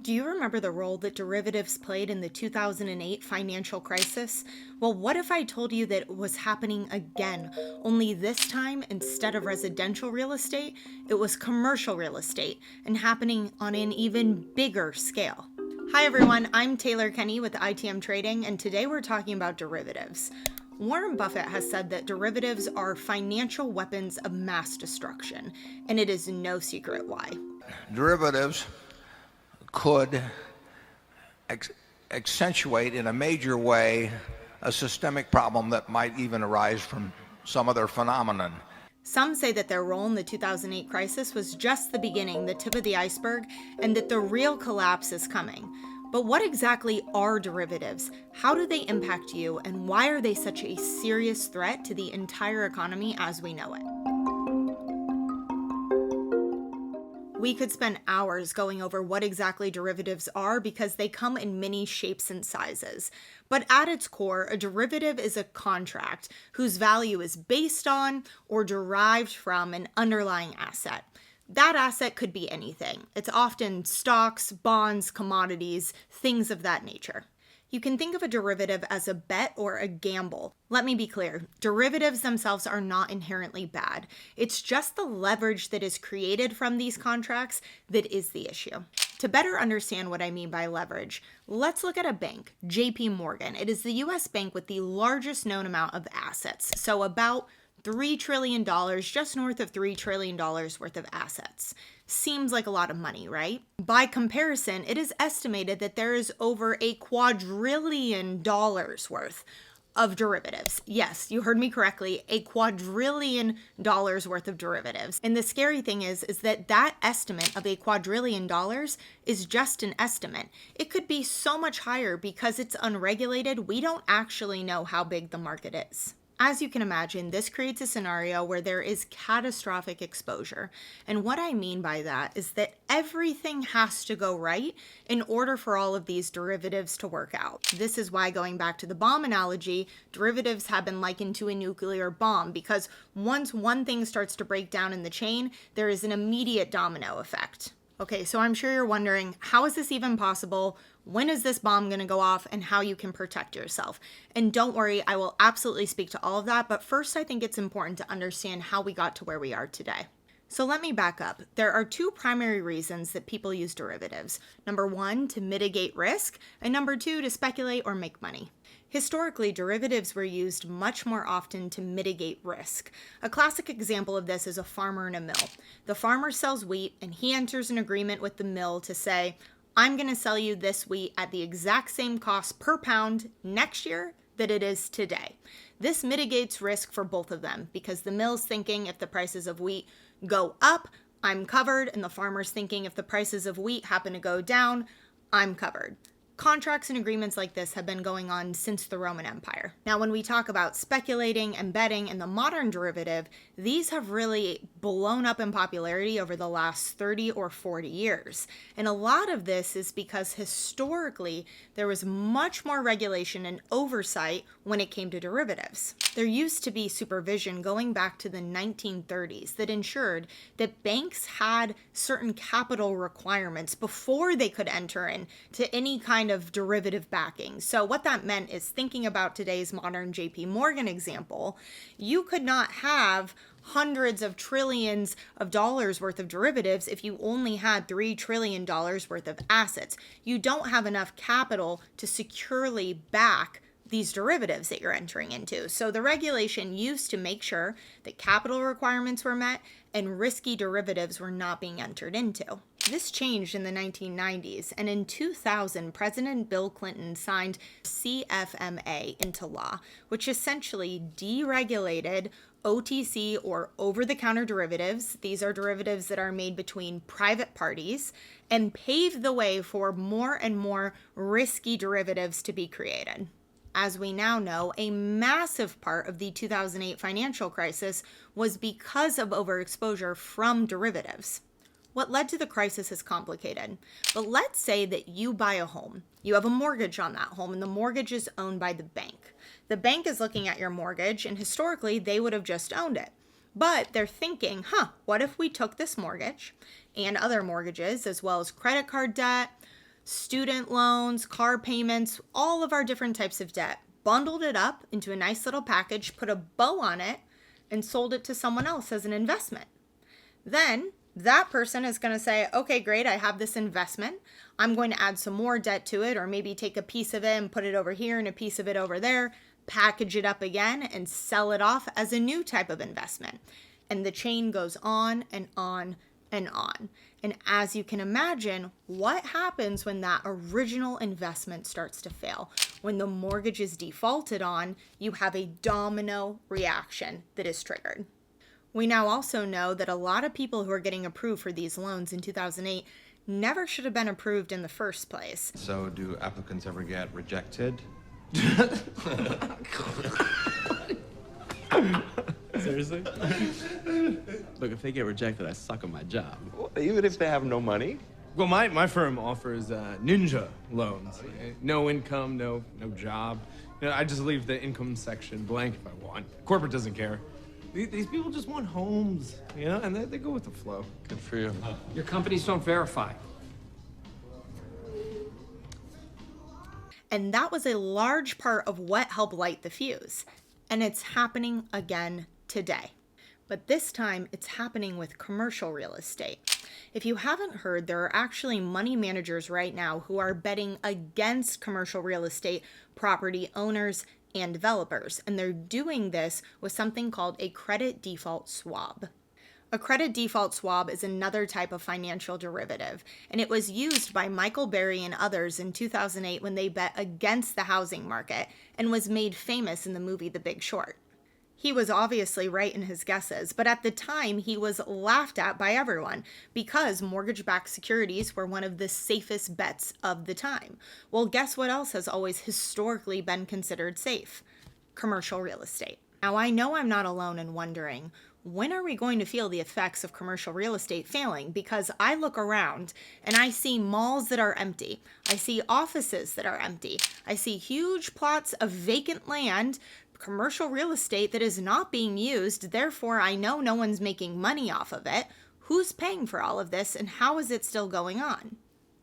Do you remember the role that derivatives played in the 2008 financial crisis? Well, what if I told you that it was happening again, only this time, instead of residential real estate, it was commercial real estate and happening on an even bigger scale? Hi everyone, I'm Taylor Kenney with ITM Trading, and today we're talking about derivatives. Warren Buffett has said that derivatives are financial weapons of mass destruction, and it is no secret why. Derivatives could accentuate in a major way a systemic problem that might even arise from some other phenomenon. Some say that their role in the 2008 crisis was just the beginning, the tip of the iceberg, and that the real collapse is coming. But what exactly are derivatives? How do they impact you? And why are they such a serious threat to the entire economy as we know it? We could spend hours going over what exactly derivatives are because they come in many shapes and sizes. But at its core, a derivative is a contract whose value is based on or derived from an underlying asset. That asset could be anything. It's often stocks, bonds, commodities, things of that nature. You can think of a derivative as a bet or a gamble. Let me be clear, derivatives themselves are not inherently bad. It's just the leverage that is created from these contracts that is the issue. To better understand what I mean by leverage, let's look at a bank, JP Morgan. It is the US bank with the largest known amount of assets, so about $3 trillion, just north of $3 trillion worth of assets. Seems like a lot of money, right? By comparison, it is estimated that there is over a quadrillion dollars worth of derivatives. Yes, you heard me correctly, a quadrillion dollars worth of derivatives. And the scary thing is that estimate of a quadrillion dollars is just an estimate. It could be so much higher because it's unregulated. We don't actually know how big the market is. As you can imagine, this creates a scenario where there is catastrophic exposure. And what I mean by that is that everything has to go right in order for all of these derivatives to work out. This is why, going back to the bomb analogy, derivatives have been likened to a nuclear bomb, because once one thing starts to break down in the chain, there is an immediate domino effect. Okay, so I'm sure you're wondering, how is this even possible? When is this bomb going to go off, and how you can protect yourself? And don't worry, I will absolutely speak to all of that. But first, I think it's important to understand how we got to where we are today. So let me back up. There are two primary reasons that people use derivatives. Number one, to mitigate risk, and number two, to speculate or make money. Historically, derivatives were used much more often to mitigate risk. A classic example of this is a farmer in a mill. The farmer sells wheat, and he enters an agreement with the mill to say, I'm going to sell you this wheat at the exact same cost per pound next year that it is today. This mitigates risk for both of them because the mill's thinking if the prices of wheat go up, I'm covered, and the farmer's thinking if the prices of wheat happen to go down, I'm covered. Contracts and agreements like this have been going on since the Roman Empire. Now, when we talk about speculating and betting and the modern derivative, these have really blown up in popularity over the last 30 or 40 years. And a lot of this is because historically, there was much more regulation and oversight when it came to derivatives. There used to be supervision going back to the 1930s that ensured that banks had certain capital requirements before they could enter into any kind of derivative backing. So what that meant is, thinking about today's modern JP Morgan example, you could not have hundreds of trillions of dollars worth of derivatives if you only had $3 trillion worth of assets. You don't have enough capital to securely back these derivatives that you're entering into. So the regulation used to make sure that capital requirements were met and risky derivatives were not being entered into. This changed in the 1990s, and in 2000, President Bill Clinton signed CFMA into law, which essentially deregulated OTC or over-the-counter derivatives. These are derivatives that are made between private parties, and paved the way for more and more risky derivatives to be created. As we now know, a massive part of the 2008 financial crisis was because of overexposure from derivatives. What led to the crisis is complicated, but let's say that you buy a home. You have a mortgage on that home, and the mortgage is owned by the bank. The bank is looking at your mortgage, and historically, they would have just owned it. But they're thinking, what if we took this mortgage and other mortgages, as well as credit card debt, student loans, car payments, all of our different types of debt, bundled it up into a nice little package, put a bow on it, and sold it to someone else as an investment. Then that person is going to say, okay, great, I have this investment. I'm going to add some more debt to it, or maybe take a piece of it and put it over here and a piece of it over there, package it up again and sell it off as a new type of investment. And the chain goes on and on and on. And as you can imagine, what happens when that original investment starts to fail? When the mortgage is defaulted on, you have a domino reaction that is triggered. We now also know that a lot of people who are getting approved for these loans in 2008 never should have been approved in the first place. So do applicants ever get rejected? Seriously? Look, if they get rejected, I suck at my job. Well, even if they have no money? Well, my firm offers ninja loans. No income, no job. I just leave the income section blank if I want. Corporate doesn't care. These people just want homes, and they go with the flow. Good for you. Your companies don't verify. And that was a large part of what helped light the fuse. And it's happening again today. But this time it's happening with commercial real estate. If you haven't heard, there are actually money managers right now who are betting against commercial real estate property owners and developers. And they're doing this with something called a credit default swap. A credit default swap is another type of financial derivative, and it was used by Michael Burry and others in 2008 when they bet against the housing market and was made famous in the movie The Big Short. He was obviously right in his guesses, but at the time he was laughed at by everyone because mortgage-backed securities were one of the safest bets of the time. Well, guess what else has always historically been considered safe? Commercial real estate. Now, I know I'm not alone in wondering, when are we going to feel the effects of commercial real estate failing? Because I look around and I see malls that are empty. I see offices that are empty. I see huge plots of vacant land, commercial real estate that is not being used. Therefore, I know no one's making money off of it. Who's paying for all of this and how is it still going on?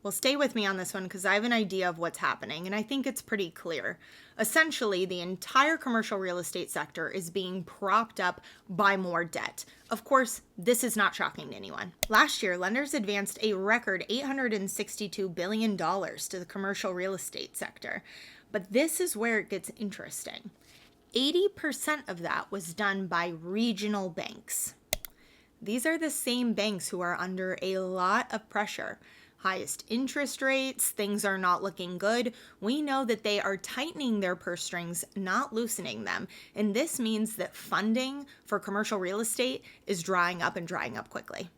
Well, stay with me on this one because I have an idea of what's happening, and I think it's pretty clear. Essentially, the entire commercial real estate sector is being propped up by more debt. Of course, this is not shocking to anyone. Last year, lenders advanced a record $862 billion to the commercial real estate sector. But this is where it gets interesting. 80% of that was done by regional banks. These are the same banks who are under a lot of pressure. Highest interest rates, things are not looking good. We know that they are tightening their purse strings, not loosening them. And this means that funding for commercial real estate is drying up and drying up quickly.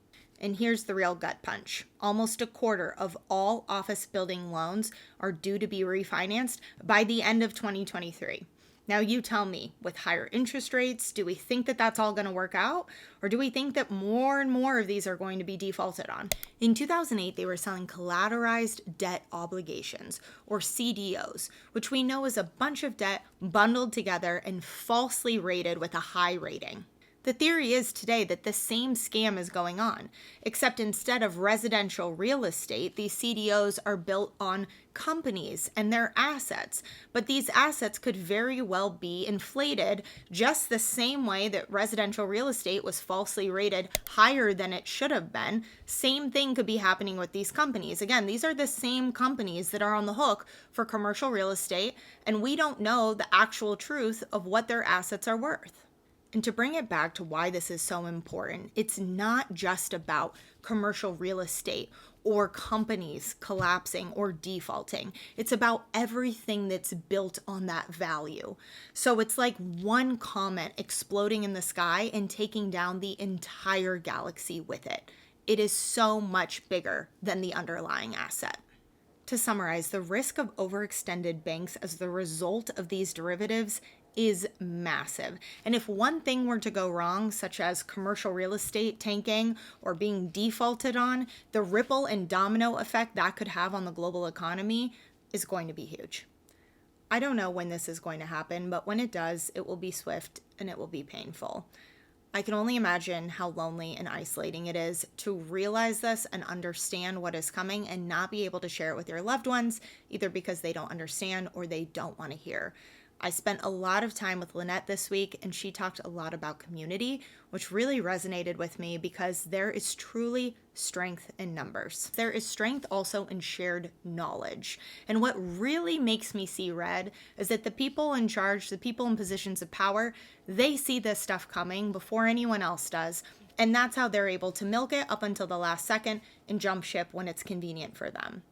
And here's the real gut punch. Almost a quarter of all office building loans are due to be refinanced by the end of 2023. Now you tell me, with higher interest rates, do we think that that's all going to work out? Or do we think that more and more of these are going to be defaulted on? In 2008, they were selling collateralized debt obligations, or CDOs, which we know is a bunch of debt bundled together and falsely rated with a high rating. The theory is today that the same scam is going on, except instead of residential real estate, these CDOs are built on companies and their assets. But these assets could very well be inflated just the same way that residential real estate was falsely rated higher than it should have been. Same thing could be happening with these companies. Again, these are the same companies that are on the hook for commercial real estate, and we don't know the actual truth of what their assets are worth. And to bring it back to why this is so important, it's not just about commercial real estate or companies collapsing or defaulting. It's about everything that's built on that value. So it's like one comet exploding in the sky and taking down the entire galaxy with it. It is so much bigger than the underlying asset. To summarize, the risk of overextended banks as the result of these derivatives is massive. And if one thing were to go wrong, such as commercial real estate tanking or being defaulted on, the ripple and domino effect that could have on the global economy is going to be huge. I don't know when this is going to happen, but when it does, it will be swift and it will be painful. I can only imagine how lonely and isolating it is to realize this and understand what is coming and not be able to share it with your loved ones, either because they don't understand or they don't want to hear. I spent a lot of time with Lynette this week, and she talked a lot about community, which really resonated with me because there is truly strength in numbers. There is strength also in shared knowledge. And what really makes me see red is that the people in charge, the people in positions of power, they see this stuff coming before anyone else does. And that's how they're able to milk it up until the last second and jump ship when it's convenient for them.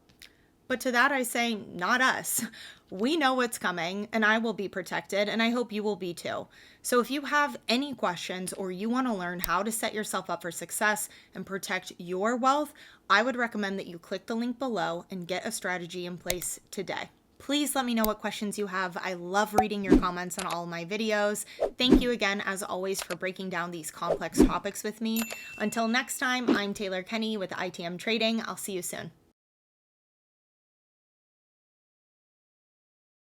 But to that I say, not us. We know what's coming, and I will be protected, and I hope you will be too. So if you have any questions or you want to learn how to set yourself up for success and protect your wealth, I would recommend that you click the link below and get a strategy in place today. Please let me know what questions you have. I love reading your comments on all of my videos. Thank you again, as always, for breaking down these complex topics with me. Until next time, I'm Taylor Kenney with ITM Trading. I'll see you soon.